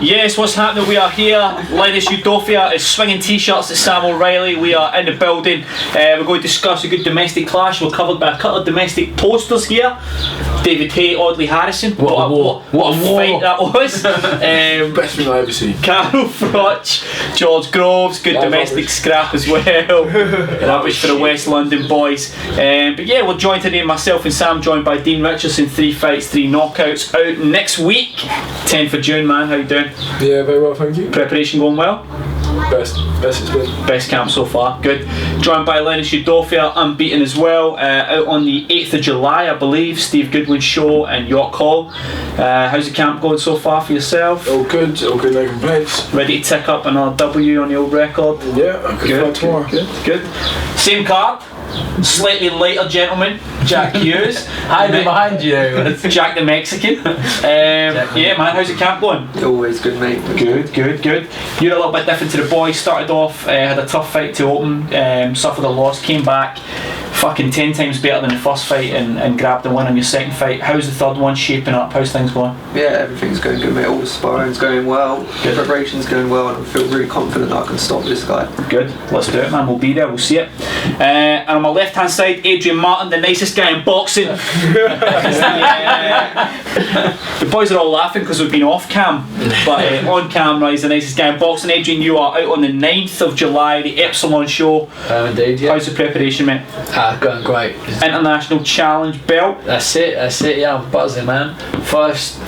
Yes, what's happening? We are here. Linus Udofia is swinging t-shirts at Sam O'Reilly. We are in the building. We're going to discuss a good domestic clash. We're covered by a couple of domestic posters here. David Hay, Audley Harrison. What a fight that was. Best thing I've ever seen. Carol Froch, George Groves, good domestic scrap as well. Rubbish for the West London boys. But yeah, we're joined today, myself and Sam, joined by Dean Richardson. 3 fights, 3 knockouts out next week. 10th of June, man. How you doing? Yeah, very well, thank you. Preparation going well? Best it's been. Best camp so far, good. Joined by Linus Udofia, unbeaten as well, out on the 8th of July, I believe. Steve Goodwin's show in York Hall. How's the camp going so far for yourself? All good, no complaints. Ready to tick up another W on the old record? Yeah, I could fight tomorrow. Good. Same card, slightly lighter gentleman, Jack Hughes. Hiding behind you. Jack the Mexican. Yeah, man, how's the camp going? Always good, mate. Good. You're a little bit different to the boys. Started off, had a tough fight to open, suffered a loss, came back, fucking 10 times better than the first fight and grabbed the win on your second fight. How's the third one shaping up? How's things going? Yeah, everything's going good, mate. All the sparring's going well. Good. Preparation's going well, and I feel really confident that I can stop this guy. Good. Let's do it, man. We'll be there. We'll see it. And on my left hand side, Adrian Martin, the nicest guy in boxing. The boys are all laughing because we've been off cam, but on camera he's the nicest guy in boxing. Adrian, you are out on the 9th of July, the Epsilon show. Indeed, yeah. How's the preparation, mate? Going great. International Challenge belt. That's it, yeah, I'm buzzing, man. First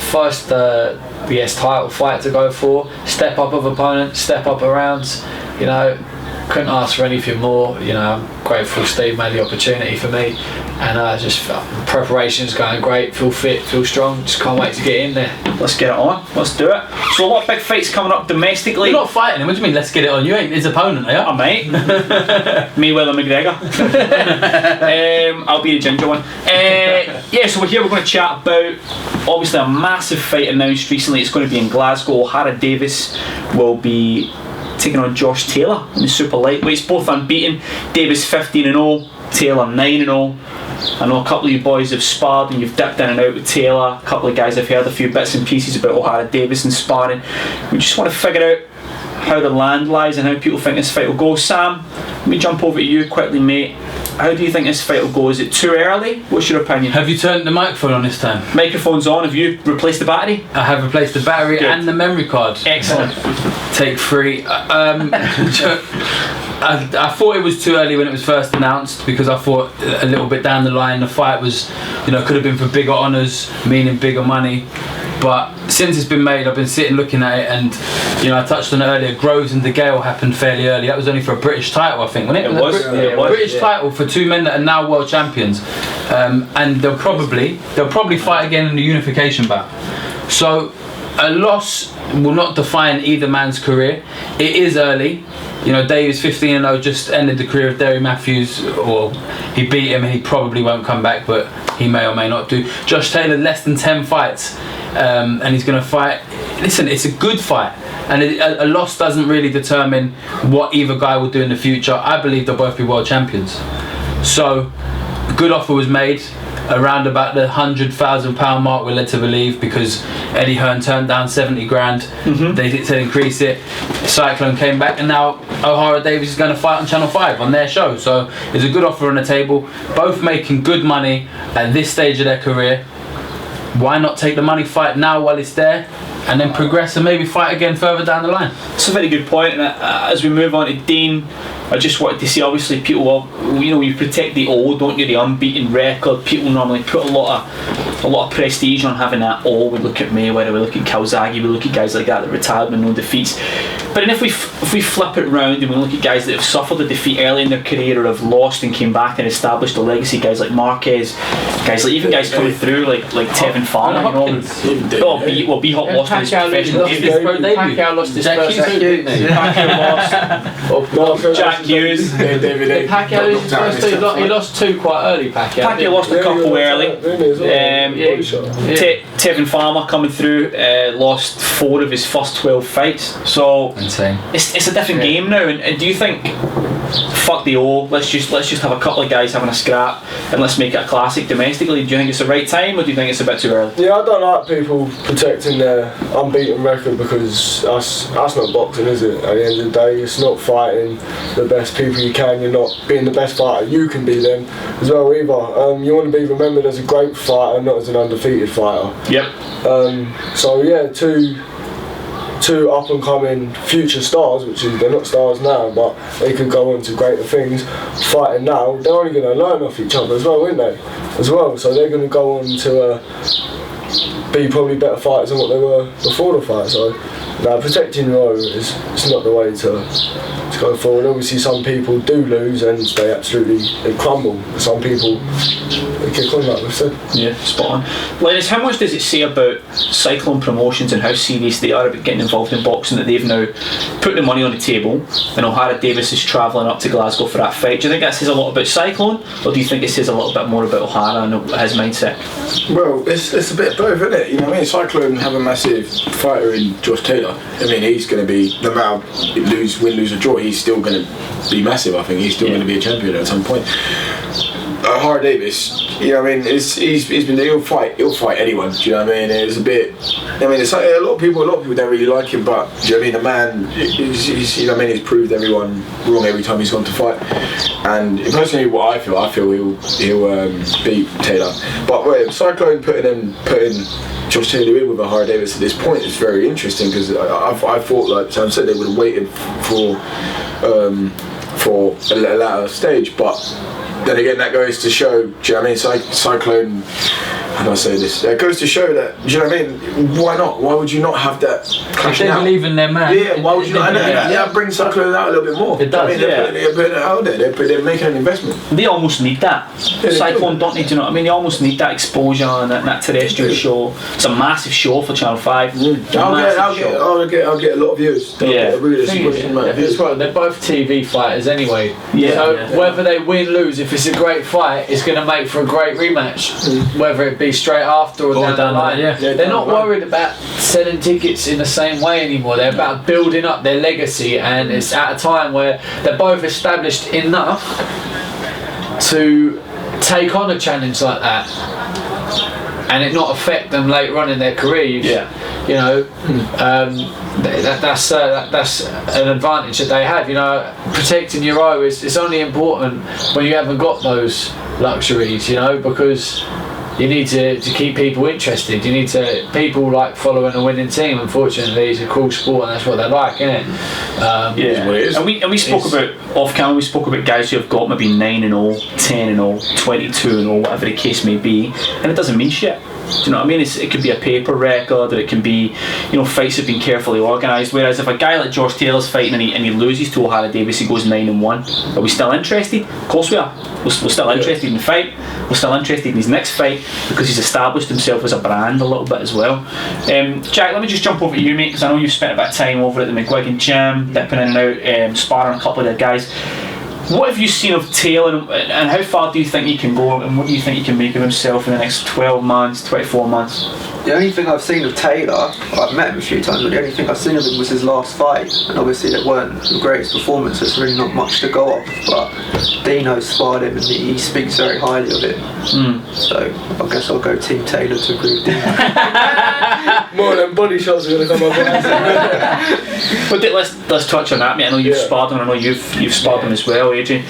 title fight to go for. Step up of opponent, step up of rounds, you know. Couldn't ask for anything more, you know. I'm grateful Steve made the opportunity for me, and preparation's going great, feel fit, feel strong, just can't wait to get in there. Let's get it on, let's do it. So a lot of big fights coming up domestically. You're not fighting him, what do you mean let's get it on? You ain't his opponent, are you? I might. Mayweather McGregor. I'll be the ginger one. Yeah, so we're here, we're going to chat about obviously a massive fight announced recently. It's going to be in Glasgow. Ohara Davies will be taking on Josh Taylor in the super lightweights, both unbeaten. Davies 15-0, Taylor 9-0. I know a couple of you boys have sparred and you've dipped in and out with Taylor. A couple of guys have heard a few bits and pieces about Ohara Davies and sparring. We just want to figure out how the land lies and how people think this fight will go. Sam, let me jump over to you quickly, mate. How do you think this fight will go? Is it too early? What's your opinion? Have you turned the microphone on this time? Microphone's on. Have you replaced the battery? I have replaced the battery. Good. And the memory card. Excellent. Take 3. I thought it was too early when it was first announced, because I thought a little bit down the line the fight was, you know, could have been for bigger honours, meaning bigger money. But since it's been made, I've been sitting looking at it, and you know, I touched on it earlier. Groves and De Gale happened fairly early. That was only for a British title, I think, wasn't it? It was. British title for 2 men that are now world champions, and they'll probably fight again in the unification bout. So a loss will not define either man's career. It is early. You know, Davies 15-0 just ended the career of Derry Matthews, or he beat him and he probably won't come back, but he may or may not do. Josh Taylor, less than 10 fights, and he's going to fight. Listen, it's a good fight, and a loss doesn't really determine what either guy will do in the future. I believe they'll both be world champions. So, a good offer was made. Around about the £100,000 mark, we're led to believe, because Eddie Hearn turned down 70 grand. They said increase it. Cyclone came back, and now Ohara Davies is going to fight on Channel 5 on their show. So there's a good offer on the table. Both making good money at this stage of their career. Why not take the money, fight now while it's there, and then progress and maybe fight again further down the line? It's a very good point. And as we move on to Dean, I just wanted to see, obviously people, you know, you protect the old, don't you, the unbeaten record. People normally put a lot of prestige on having that. Oh, we look at Mayweather, we look at Calzaghe, we look at guys like that that retired with no defeats. But then if we flip it round and we look at guys that have suffered a defeat early in their career, or have lost and came back and established a legacy, guys like Marquez, guys like, even guys coming through like Tevin Farmer, you know, B-Hop lost his professional debut. Pacquiao lost his first debut. Pacquiao lost. Jack Hughes. Pacquiao he lost 2 quite early. Pacquiao lost a couple early. Tevin Farmer coming through, lost 4 of his first 12 fights. So insane. It's a different game now. And do you think fuck the O. Let's just have a couple of guys having a scrap and let's make it a classic domestically. Do you think it's the right time, or do you think it's a bit too early? Yeah, I don't like people protecting their unbeaten record, because that's not boxing, is it? At the end of the day, it's not fighting the best people you can. You're not being the best fighter you can be then as well either. You want to be remembered as a great fighter, not as an undefeated fighter. Yep. So yeah, two up and coming future stars, which is, they're not stars now, but they could go on to greater things. Fighting now, they're only going to learn off each other as well, aren't they? As well, so they're going to go on to be probably better fighters than what they were before the fight. So now protecting your own is not the way to go forward. Obviously, some people do lose and they absolutely crumble. Some people they kick on, like we've said. Yeah, spot on. Linus, how much does it say about Cyclone Promotions and how serious they are about getting involved in boxing that they've now put the money on the table and Ohara Davies is travelling up to Glasgow for that fight? Do you think that says a lot about Cyclone, or do you think it says a little bit more about Ohara and his mindset? Well, it's a bit of both, isn't it? You know what I mean? Cyclone have a massive fighter in Josh Taylor. I mean, he's going to be, no matter win, lose or draw, he's still going to be massive. I think he's still going to be a champion at some point. Ohara Davies, you know what I mean? He'll fight anyone. Do you know what I mean? It's a bit. I mean, it's like a lot of people don't really like him, but do you know what I mean? The man, he's you know what I mean? He's proved everyone wrong every time he's gone to fight. And personally, what I feel he'll beat Taylor. But wait, Cyclone putting Josh Taylor in with Ohara Davies at this point is very interesting, because I thought, like Sam said, they would have waited for a later stage, but then again, that goes to show, do you know what I mean? Cyclone, how do I say this? It goes to show that, do you know what I mean? Why not? Why would you not have that clashing out? If they believe in their man. Yeah, why would you not? Yeah, bring Cyclone out a little bit more. It does, I mean, they're putting it out there. They're making an investment. They almost need that. Cyclone don't need, you know what I mean? They almost need that exposure and that terrestrial show. It's a massive show for Channel 5. I'll get a lot of views. Yeah. They're both TV fighters anyway. Yeah. So whether they win, lose, if it's a great fight, it's going to make for a great rematch. Whether it be straight after or down the line. They're not worried about selling tickets in the same way anymore. They're about building up their legacy, and it's at a time where they're both established enough to take on a challenge like that and it not affect them later on in their career. You know, that's an advantage that they have. You know, protecting your O is only important when you haven't got those luxuries. You know, because you need to keep people interested. You need people like following a winning team. Unfortunately, it's a cool sport, and that's what they like, isn't it? Yeah, what it is. And we spoke about off camera. We spoke about guys who have got maybe 9-0, 10-0, 22-0, whatever the case may be, and it doesn't mean shit. Do you know what I mean? It could be a paper record, or it can be, you know, fights have been carefully organised. Whereas if a guy like Josh Taylor's fighting and he loses to Ohara Davies, he goes 9-1. Are we still interested? Of course we are. We're still interested in the fight. We're still interested in his next fight, because he's established himself as a brand a little bit as well. Jack, let me just jump over to you, mate, because I know you've spent a bit of time over at the McGuigan gym, dipping in and out, sparring a couple of their guys. What have you seen of Taylor, and how far do you think he can go, and what do you think he can make of himself in the next 12 months, 24 months? The only thing I've seen of Taylor, I've met him a few times, but the only thing I've seen of him was his last fight, and obviously it weren't the greatest performance, so it's really not much to go off, but Dino sparred him and he speaks very highly of him. So I guess I'll go Team Taylor to agree with Dino. More than body shots are going to come up. But let's touch on that, mate. I know you've sparred him, I know you've sparred him as well, Adrian.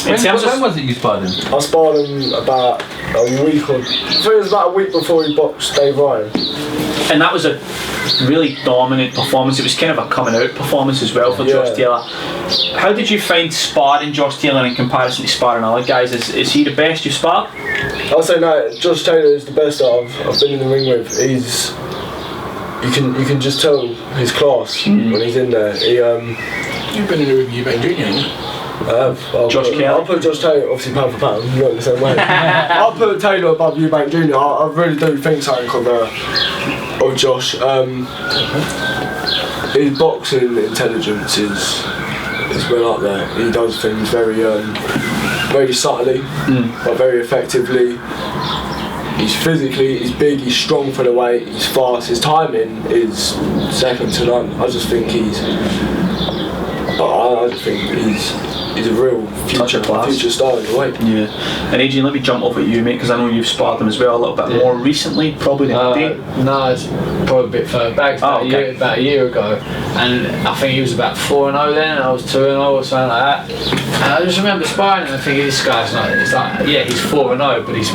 When was it you sparred him? I sparred him about a week I think it was about a week before he boxed Dave Ryan. And that was a really dominant performance. It was kind of a coming out performance as well for Josh Taylor. How did you find sparring Josh Taylor in comparison to sparring other guys? Is he the best you've sparred? I'll say no, Josh Taylor is the best that I've been in the ring with. You can just tell his class when he's in there. You've been in the ring with Eubank Jr., haven't you? Josh Kelly. I'll put Josh Taylor, obviously pound for pound, not in the same way. I'll put Taylor above Eubank Jr. I really do think something of Josh. His boxing intelligence is well up there. He does things very subtly, but very effectively. He's big, he's strong for the weight, he's fast. His timing is second to none. I just think he's I just think he's a real future star in the weight. Yeah. And Adrian, let me jump off at you, mate, because I know you've sparred him as well a little bit more recently, probably than Dane. No, it's probably a bit further back. About a year ago, and I think he was about 4-0 then, and I was 2-0 or something like that. And I just remember sparring him and thinking, this guy's like, it's like, yeah, he's 4-0, but he's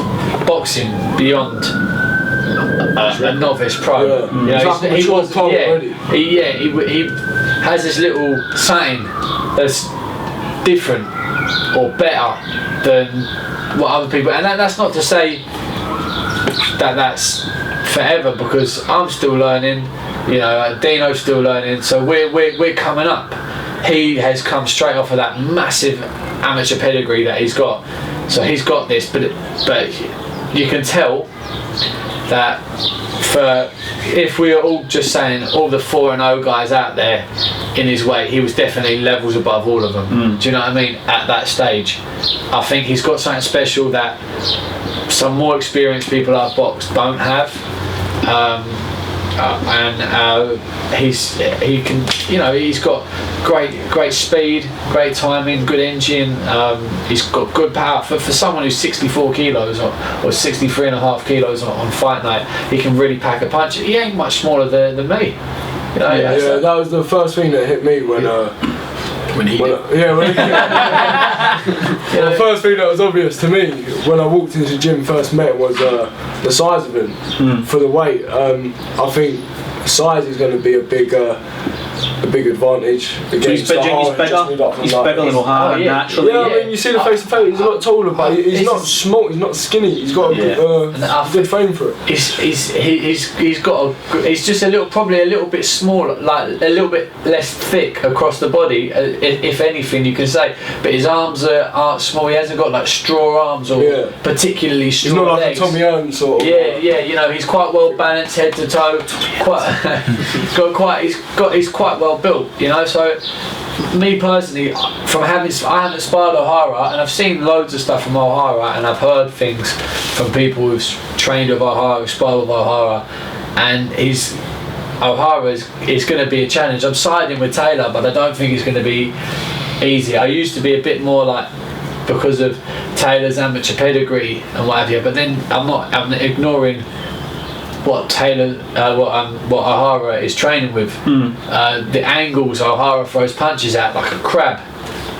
boxing beyond a novice pro. Yeah. He was already. He has this little something that's different or better than what other people, and that's not to say that that's forever, because I'm still learning, you know, Dino's still learning, so we're coming up. He has come straight off of that massive amateur pedigree that he's got, so he's got this, but you can tell that if we are all just saying all the 4-0 guys out there in his weight, he was definitely levels above all of them. Do you know what I mean? At that stage, I think he's got something special that some more experienced people I've boxed don't have. He can, you know, he's got great speed, great timing, good engine. He's got good power for someone who's 64 kilos or 63 and a half kilos on fight night. He can really pack a punch. He ain't much smaller than me. You know, that was the first thing that hit me when he did. The first thing that was obvious to me when I walked into the gym first met was the size of him for the weight. I think size is going to be a big advantage against he's bigger than Ohara naturally. Yeah, I mean, you see the face to face, he's a lot taller, but he's not small, he's not skinny, he's got a good frame for it. He's just probably a little bit smaller, like a little bit less thick across the body, if anything you can say, but his arms aren't small. He hasn't got like straw arms or particularly straw legs. He's not legs. like a Tommy Hearn sort of. Yeah, you know, he's quite well balanced head to toe, he's quite well built, you know. So me personally, I haven't sparred Ohara, and I've seen loads of stuff from Ohara, and I've heard things from people who've trained with Ohara, who've sparred with Ohara, and Ohara is going to be a challenge. I'm siding with Taylor, but I don't think it's going to be easy. I used to be a bit more like, because of Taylor's amateur pedigree and what have you, but then I'm ignoring what Ohara is training with. The angles Ohara throws punches at like a crab,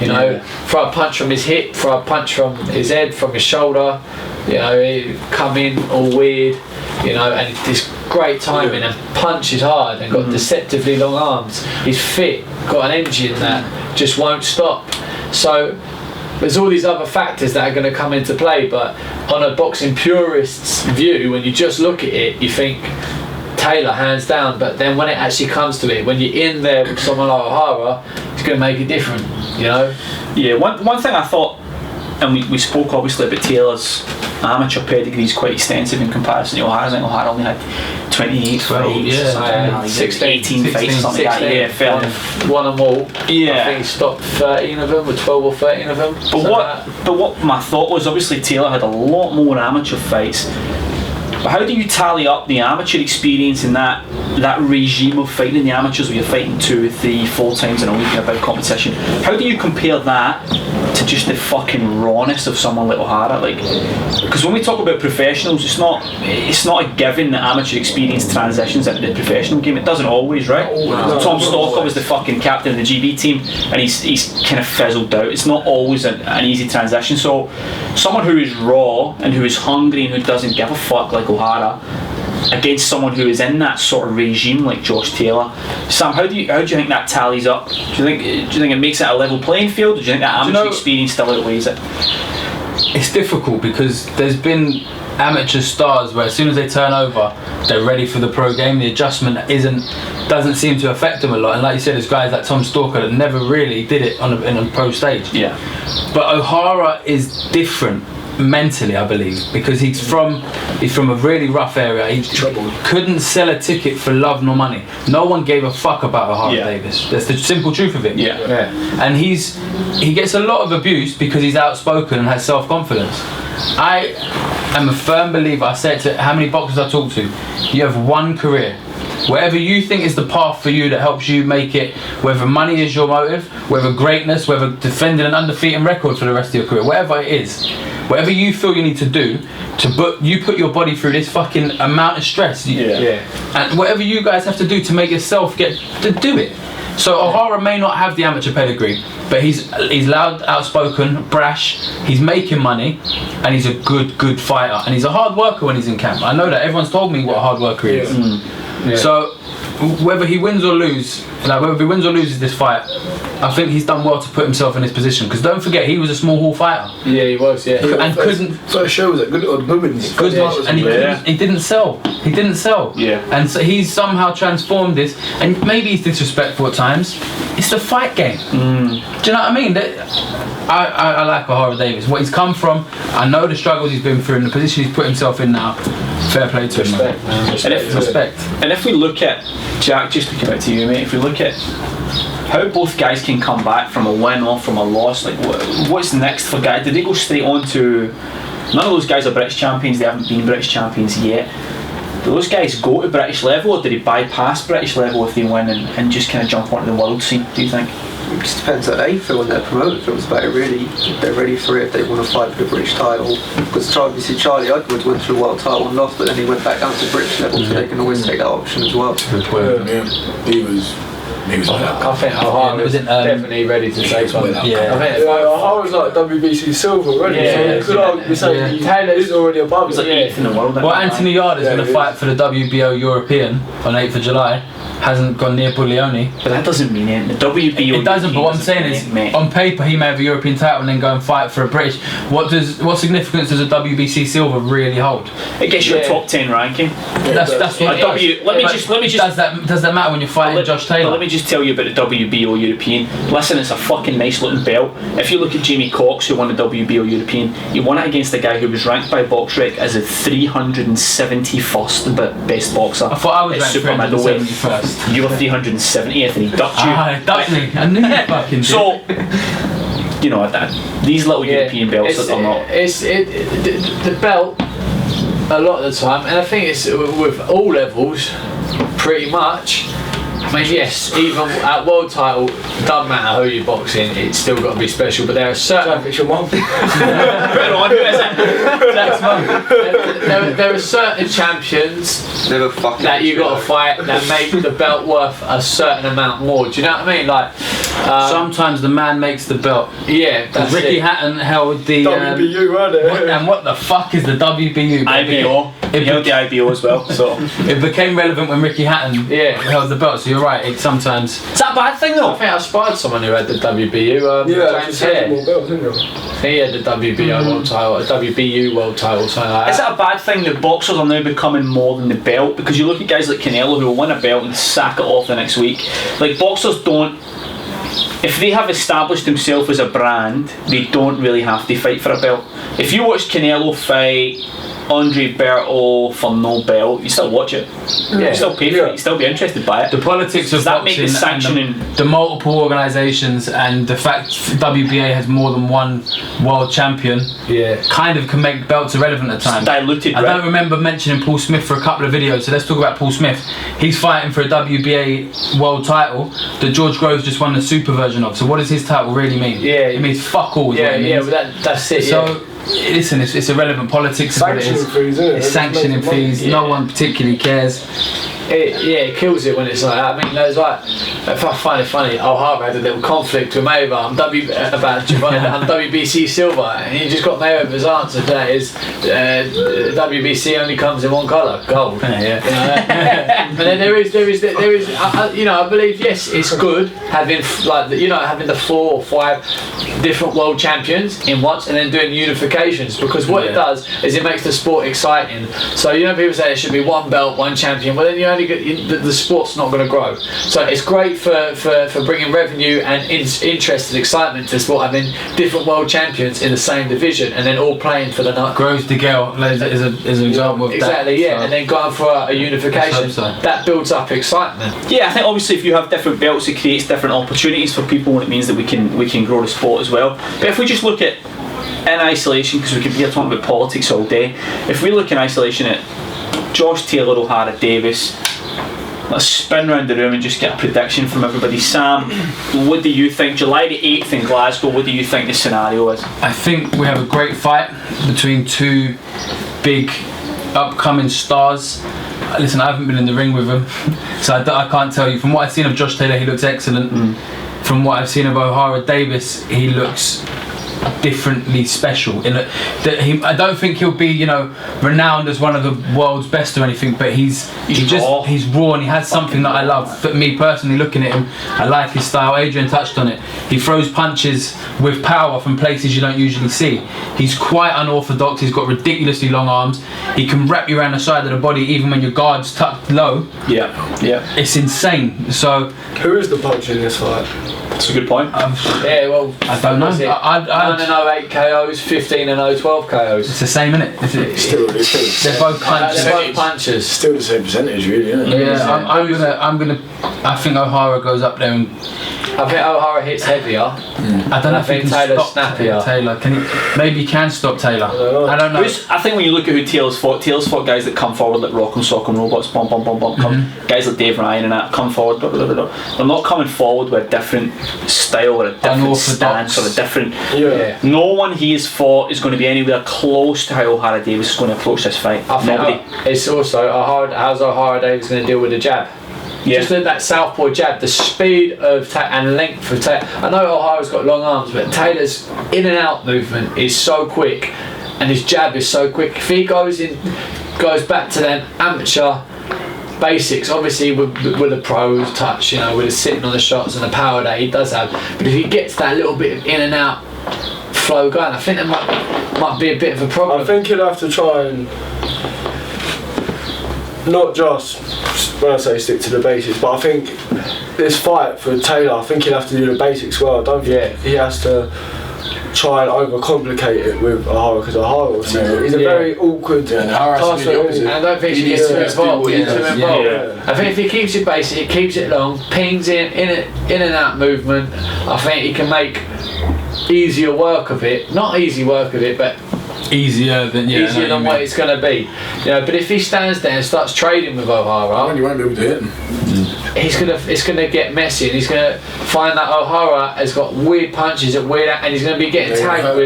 you know. Throw a punch from his hip, throw a punch from his head, from his shoulder, you know, he come in all weird, you know, and this great timing and punches hard and got deceptively long arms. He's fit, got an engine that just won't stop. So there's all these other factors that are going to come into play, but on a boxing purist's view, when you just look at it, you think Taylor hands down, but then when it actually comes to it, when you're in there with someone like Ohara, it's going to make it different, you know? Yeah, one thing I thought, and we spoke obviously about Taylor's amateur pedigree is quite extensive in comparison to Ohara. I think Ohara only had 28 fights, 16, 18 fights, something like that. Yeah, fair enough. Won them all. Yeah. I think he stopped 13 of them, or 12 or 13 of them. But what my thought was, obviously Taylor had a lot more amateur fights. But how do you tally up the amateur experience in that regime of fighting in the amateurs where you're fighting 2, 3, 4 times in a week in a big competition? How do you compare that to just the fucking rawness of someone like Ohara? Like, because when we talk about professionals, it's not a given that amateur experience transitions into the professional game. It doesn't always, right? Tom Stalker was the fucking captain of the GB team, and he's kind of fizzled out. It's not always an easy transition. So someone who is raw and who is hungry and who doesn't give a fuck like Ohara against someone who is in that sort of regime like Josh Taylor. Sam, how do you think that tallies up? Do you think it makes it a level playing field, or do you think that amateur experience still outweighs it? It's difficult because there's been amateur stars where as soon as they turn over, they're ready for the pro game. The adjustment doesn't seem to affect them a lot. And like you said, there's guys like Tom Stalker that never really did it in a pro stage. Yeah. But Ohara is different mentally, I believe, because he's from a really rough area. He couldn't sell a ticket for love nor money. No one gave a fuck about Ohara Davies. That's the simple truth of it. Yeah. And he gets a lot of abuse because he's outspoken and has self-confidence. I am a firm believer. I said to how many boxers I talk to, you have one career. Whatever you think is the path for you that helps you make it, whether money is your motive, whether greatness, whether defending an undefeated record for the rest of your career, whatever it is, whatever you feel you need to do to put your body through this fucking amount of stress. And whatever you guys have to do to make yourself get to do it. So Ohara may not have the amateur pedigree, but he's loud, outspoken, brash, he's making money, and he's a good fighter, and he's a hard worker when he's in camp. I know that, everyone's told me what a hard worker he is. So whether he wins or loses this fight, I think he's done well to put himself in this position, because don't forget, he was a small hall fighter. Yeah, he was, And couldn't... First show was at good old women's. And he didn't sell. Yeah. And so he's somehow transformed this, and maybe he's disrespectful at times. It's the fight game. Do you know what I mean? I like Ohara Davies. What he's come from, I know the struggles he's been through, and the position he's put himself in now. Fair play to him, man. Respect. And if we look at, Jack, just to come back to you, mate, if we look at how both guys can come back from a win or from a loss, like what's next for guys? Did they go straight on to... None of those guys are British champions, they haven't been British champions yet. Do those guys go to British level, or do they bypass British level if they win and just kind of jump onto the world scene, do you think? It just depends how they feel when their promoter feels about it, really. If they're ready for it, if they want to fight for the British title. Because obviously Charlie Edwards went to the world title and lost, but then he went back down to British level, so they can always take that option as well. He was I think Ohara was definitely ready to take one. Ohara was like WBC silver already. Taylor is already above. He's like 8th in the world. Well, Anthony Yard is going to fight for the WBO European on 8th of July. Hasn't gone near Puglioni. But that doesn't mean it. The WBO. It doesn't. But what I'm saying is, on paper, he may have a European title and then go and fight for a British. What significance does a WBC silver really hold? It gets you a top 10 ranking. That's what. Let me just. Does that matter when you're fighting Josh Taylor? Let me just tell you about the WBO European. Listen, it's a fucking nice looking belt. If you look at Jamie Cox, who won the WBO European, he won it against a guy who was ranked by BoxRec as the 371st best boxer. I thought I was ranked super middleweight. 371st. You were 370th and he ducked you. He ducked me. I knew you fucking did. So, you know, these little European belts that are not. The belt, a lot of the time, and I think it's with all levels, pretty much. I mean, yes, even at world title, doesn't matter who you're boxing, it's still got to be special. But there are certain. Put it on, who is it? There are certain champions that you got to fight that make the belt worth a certain amount more. Do you know what I mean? Like sometimes the man makes the belt. Yeah, that's Ricky it. Hatton held the WBU, weren't it? and what the fuck is the WBU? IBO. He held the IBO as well. So it became relevant when Ricky Hatton held the belt. So you're right. It sometimes. Is that a bad thing though? I think I spied someone who had the WBU. James Hare. He had the WBO world title, a WBU world title, something like that. Is it a bad thing that boxers are now becoming more than the belt? Because you look at guys like Canelo who will win a belt and sack it off the next week. Like boxers don't. If they have established themselves as a brand, they don't really have to fight for a belt. If you watch Canelo fight Andre Berto for no belt, you still watch it. You still pay for it. You still be interested by it. The politics of that make the boxing sanctioning and the multiple organisations and the fact WBA has more than one world champion kind of can make belts irrelevant at times. It's diluted. I don't remember mentioning Paul Smith for a couple of videos, so let's talk about Paul Smith. He's fighting for a WBA world title that George Groves just won the super version of. So what does his title really mean? It means fuck all. That's it. So listen, it's irrelevant politics. It's sanctioning fees. No one particularly cares. It kills it when it's like that. I mean, there's like, if I find it funny, Ohara had a little conflict with Mayweather about WBC silver, and he just got Mayweather's answer. That is, WBC only comes in one colour, gold. And then there is, I believe yes, it's good having having the 4 or 5 different world champions in once, and then doing unifications, because what it does is it makes the sport exciting. So people say there should be one belt, one champion. Well, then you only get the sport's not going to grow. So it's great for bringing revenue and interest and excitement to the sport, having different world champions in the same division and then all playing for the night. Groves de Gale is an example of exactly, that. And then going for a unification. That builds up excitement. Yeah, I think obviously if you have different belts, it creates different opportunities for people, and it means that we can grow the sport as well. But if we just look at in isolation, because we could be here talking about politics all day, if we look in isolation at Josh Taylor Ohara Davies, let's spin round the room and just get a prediction from everybody. Sam, what do you think? July the 8th in Glasgow, what do you think the scenario is? I think we have a great fight between two big upcoming stars. Listen, I haven't been in the ring with him, so I can't tell you. From what I've seen of Josh Taylor, he looks excellent. From what I've seen of Ohara Davies, he looks differently special. I don't think he'll be, renowned as one of the world's best or anything, but he's raw and he has something that I love. For me personally, looking at him, I like his style. Adrian touched on it. He throws punches with power from places you don't usually see. He's quite unorthodox. He's got ridiculously long arms. He can wrap you around the side of the body even when your guard's tucked low. Yeah. It's insane. So who is the puncher in this fight? That's a good point. I don't know. 9-0, 8 KOs, 15-0, 12 KOs. It's the same, isn't it? They're both punches. They're both punches. Still the same percentage, really, isn't it? Yeah, I think Ohara goes up there and I think Ohara hits heavier. I don't know if he can Taylor's stop snappier. Taylor. Maybe he can stop Taylor. I don't know. I think when you look at who Taylor's fought guys that come forward like rock and sock and robots, bum bum bum bum, guys like Dave Ryan and that come forward. Blah, blah, blah, blah. They're not coming forward with a different style or a different stance or a different. Yeah. No one he has fought is going to be anywhere close to how Ohara Davies is going to approach this fight. Nobody. It's also how's Ohara Davies going to deal with the jab? Yeah. Just that southpaw jab, the speed of and length of Taylor. I know Ohara's got long arms, but Taylor's in and out movement is so quick, and his jab is so quick. If he goes back to them amateur basics, obviously with the pros touch, with the sitting on the shots and the power that he does have. But if he gets that little bit of in and out flow going, I think that might be a bit of a problem. I think he'll have to try and not just, when I say stick to the basics, but I think this fight for Taylor, I think he'll have to do the basics well. I don't think he has to try and overcomplicate it with Ohara, because Ohara obviously he's a very awkward task. And I don't think he gets too involved. I think if he keeps it basic, he keeps it long, pings in and out movement, I think he can make easier work of it. Not easy work of it, but easier than what it's going to be. But if he stands there and starts trading with Ohara, you won't be able to hit him. It's gonna get messy, and he's gonna find that Ohara has got weird punches and he's gonna be getting tagged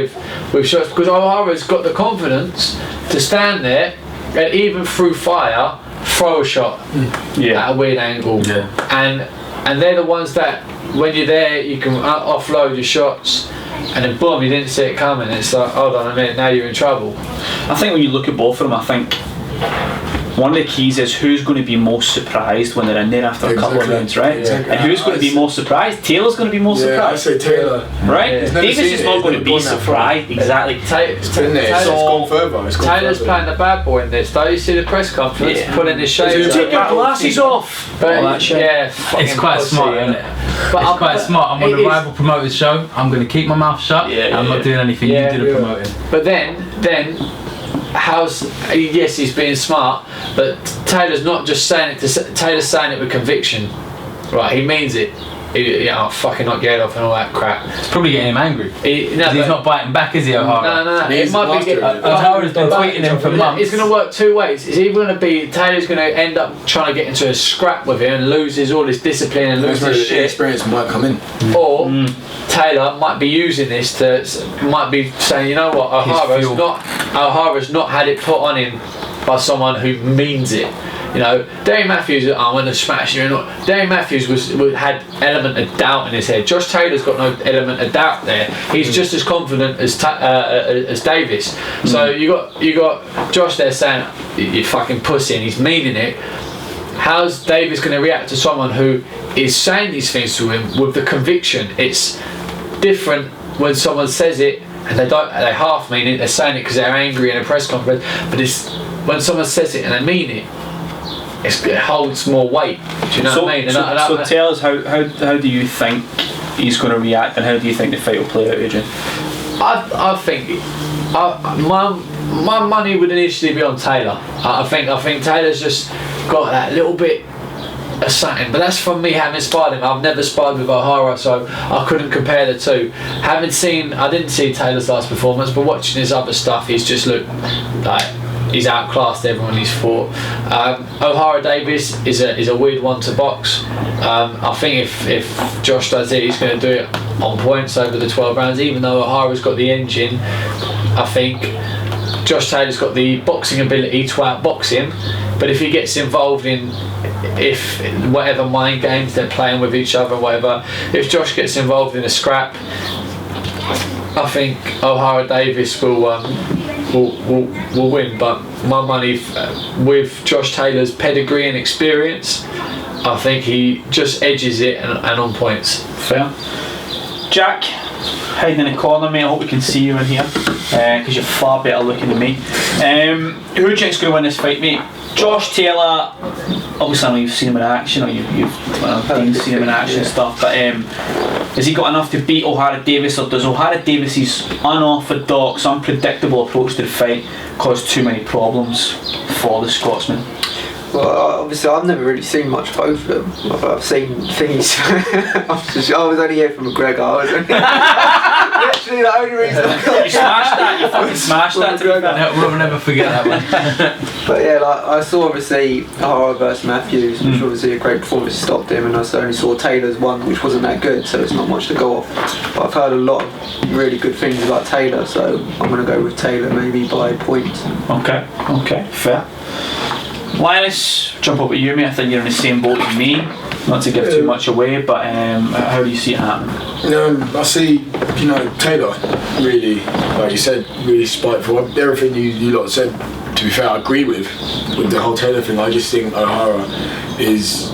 with shots, because O'Hara's got the confidence to stand there and even through fire throw a shot at a weird angle. And they're the ones that when you're there you can offload your shots. And then boom, you didn't see it coming. It's like, hold on a minute, now you're in trouble. I think when you look at both of them, I think one of the keys is who's going to be most surprised when they're in there after a couple of rounds, right? Exactly. And who's going to be most surprised? Taylor's going to be most surprised. I say Taylor. Right? Davies is not going to be surprised. Exactly. It's been there. It's gone further. Taylor's playing the bad boy in this. Don't you see the press conference? Pulling his shades. Take your glasses off. But it's quite smart, isn't it? But it's quite smart. I'm on the rival promoter's show. I'm going to keep my mouth shut. I'm not doing anything. You do the promoting. But then. Yes, he's being smart, but Taylor's not just saying it Taylor's saying it with conviction, right? He means it. I'll fucking knock your head off and all that crap. It's probably getting him angry. He's not biting back, is he, Ohara? No. It might be Ohara's been tweeting him for months. It's going to work two ways. It's either going to be Taylor's going to end up trying to get into a scrap with him and loses all his discipline and loses his shit. Experience might come in. Or Taylor might be using this might be saying, you know what, O'Hara's not had it put on him by someone who means it. Dave Matthews, I'm going to smash you. Dave Matthews had element of doubt in his head. Josh Taylor's got no element of doubt there. He's just as confident as Davies. So you got Josh there saying, "You fucking pussy," and he's meaning it. How's Davies going to react to someone who is saying these things to him with the conviction? It's different when someone says it and they half mean it. They're saying it because they're angry in a press conference. But it's when someone says it and they mean it. It holds more weight. Do you know what I mean? So tell us how do you think he's going to react, and how do you think the fight will play out, Adrian? I think my money would initially be on Taylor. I think Taylor's just got that little bit of something, but that's from me having sparred him. I've never sparred with Ohara, so I couldn't compare the two. I didn't see Taylor's last performance, but watching his other stuff, he's just looked like he's outclassed everyone he's fought. Ohara Davies is a weird one to box. I think if Josh does it, he's going to do it on points over the 12 rounds. Even though Ohara's got the engine, I think Josh Taylor's got the boxing ability to outbox him. But if he gets involved in whatever mind games they're playing with each other, whatever, if Josh gets involved in a scrap, I think Ohara Davies will win. But my money with Josh Taylor's pedigree and experience, I think he just edges it and on points. Fair. Jack, hiding in the corner, mate. I hope we can see you in here because you're far better looking than me. Who do you think's going to win this fight, mate? Josh Taylor. Obviously, I know you've seen him in action, or you've seen him in action and stuff. But has he got enough to beat Ohara Davies, or does Ohara Davies' unorthodox, unpredictable approach to the fight cause too many problems for the Scotsman? Well, obviously, I've never really seen much of both of them. I've seen things. I was only here for McGregor. I was literally the only reason. You smashed that. You fucking smashed that. We'll never forget that one. But yeah, like, I saw obviously Ohara versus Matthews, which was obviously a great performance, stopped him, and I only saw Taylor's one, which wasn't that good, so it's not much to go off. But I've heard a lot of really good things about Taylor, so I'm going to go with Taylor maybe by points. Okay, fair. Linus, jump up at you, mate. I think you're in the same boat as me. Not to give too much away, but how do you see it happening? I see, Taylor really, like you said, really spiteful. Everything you lot said, to be fair, I agree with the whole Taylor thing. I just think Ohara is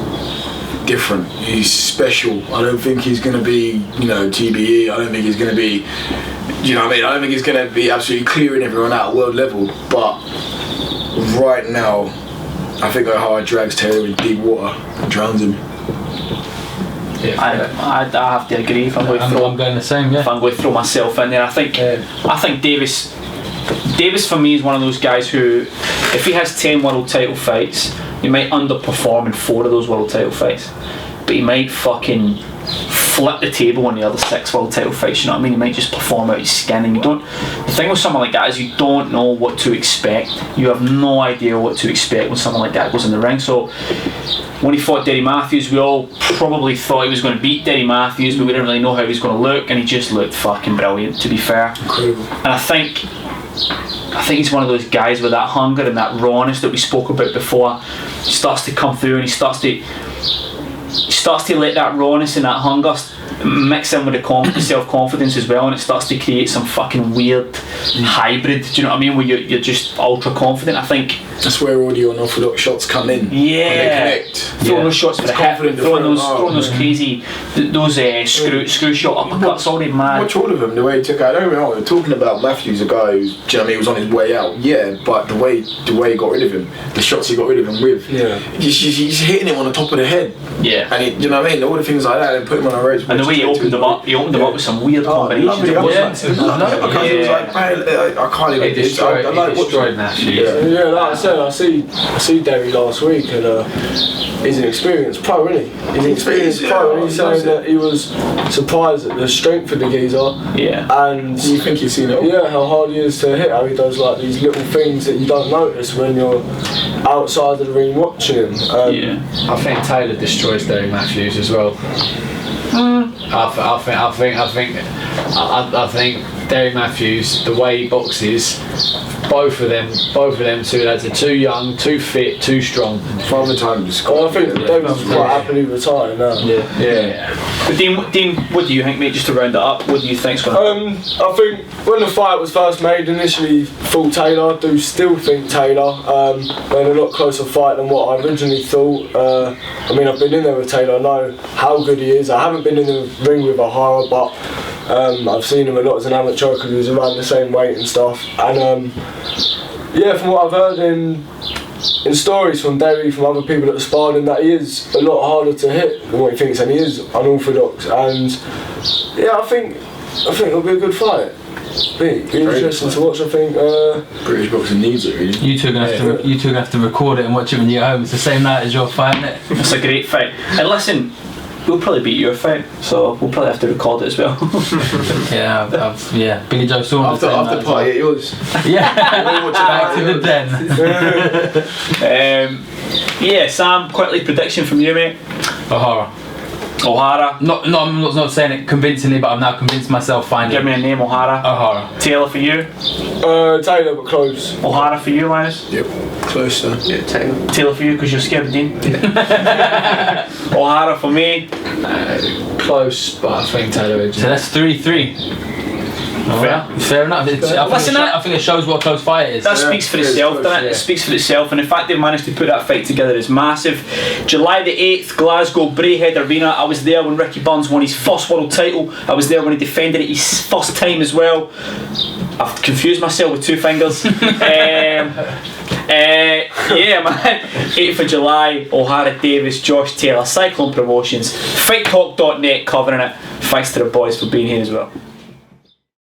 different. He's special. I don't think he's going to be, TBE. I don't think he's going to be, I don't think he's going to be absolutely clearing everyone out at world level. But right now, I think Ohara drags Taylor in deep water and drowns him. Yeah, I have to agree. If I'm going the same. Yeah. If I'm going to throw myself in there, I think Davis for me is one of those guys who, if he has 10 world title fights, he might underperform in 4 of those world title fights, but he might fucking flip the table on the other 6 world title fights. You know what I mean? He might just perform out his skin, and the thing with someone like that is you don't know what to expect. You have no idea what to expect when someone like that goes in the ring. So when he fought Derry Matthews, we all probably thought he was going to beat Derry Matthews, but we didn't really know how he was going to look, and he just looked fucking brilliant, to be fair. Incredible. And I think he's one of those guys with that hunger and that rawness that we spoke about before. He starts to come through, and he starts to let that rawness and that hunger mix in with the self-confidence as well, and it starts to create some fucking weird hybrid, do you know what I mean, where you're just ultra confident. I think that's where all the unorthodox shots come in. Yeah, when they connect. Throwing those shots for the hip, throwing those crazy, screw shot uppercuts, all they mad. Watch all of them, the way he took out. I don't know, we're talking about Matthews, a guy who's, do you know what I mean, was on his way out. Yeah, but the way he got rid of him, the shots he got rid of him with, he's hitting him on the top of the head. Yeah, and you know what I mean, all the things like that, and put him on a ropes. And the way he opened them up with some weird combinations. I can't even. He destroyed Matthews. Yeah, like I said, I see Derry last week, and he's an experienced pro, isn't he? He's an experienced pro, and he's saying that he was surprised at the strength of the geezer. Yeah. And you think you've seen it all? Yeah, how hard he is to hit, how he does like these little things that you don't notice when you're outside of the ring watching him. I think Taylor destroys Derry Matthews as well. I think Derry Matthews, the way he boxes, both of them two lads are too young, too fit, too strong. Father time to score. I think David's quite happily retired now. Yeah. But Dean, what do you think, mate? Just to round it up, what do you think's going to I think when the fight was first made, initially thought Taylor. I do still think Taylor. But a lot closer fight than what I originally thought. I mean, I've been in there with Taylor. I know how good he is. I haven't been in the ring with Ohara, but I've seen him a lot as an amateur because he was around the same weight and stuff. And from what I've heard in stories from Derry, from other people that have sparred him, that he is a lot harder to hit than what he thinks, and he is unorthodox. And I think it'll be a good fight. Be interesting to watch. I think British boxing needs it, really. You two gonna have to record it and watch it when you're home. It's the same night as your fight, isn't it? It's a great fight. And listen, we'll probably beat your fight, so we'll probably have to record it as well. Yeah, Billy Joe Saunders. After party at yours. Yeah, back to the den. Yeah, Sam, quickly prediction from you, mate. Ohara. Ohara. I'm not saying it convincingly, but I've now convinced myself finally. Give me a name, Ohara. Ohara. Taylor for you. Taylor, but close. Ohara for you, Linus. Yep, close though. Yeah, Taylor. Taylor for you because you're scared of Dean. Ohara for me. Close, but I think Taylor edges. So that's 3-3. Fair enough. I think it shows what a close fight is. That speaks for itself, doesn't it? yeah. It speaks for itself, and the fact they've managed to put that fight together is massive. July the 8th, Glasgow, Braehead Arena. I was there when Ricky Burns won his first world title. I was there when he defended it his first time as well. I've confused myself with two fingers. Yeah, man. 8th of July, Ohara Davies, Josh Taylor, Cyclone Promotions, FightTalk.net covering it. Thanks to the boys for being here as well.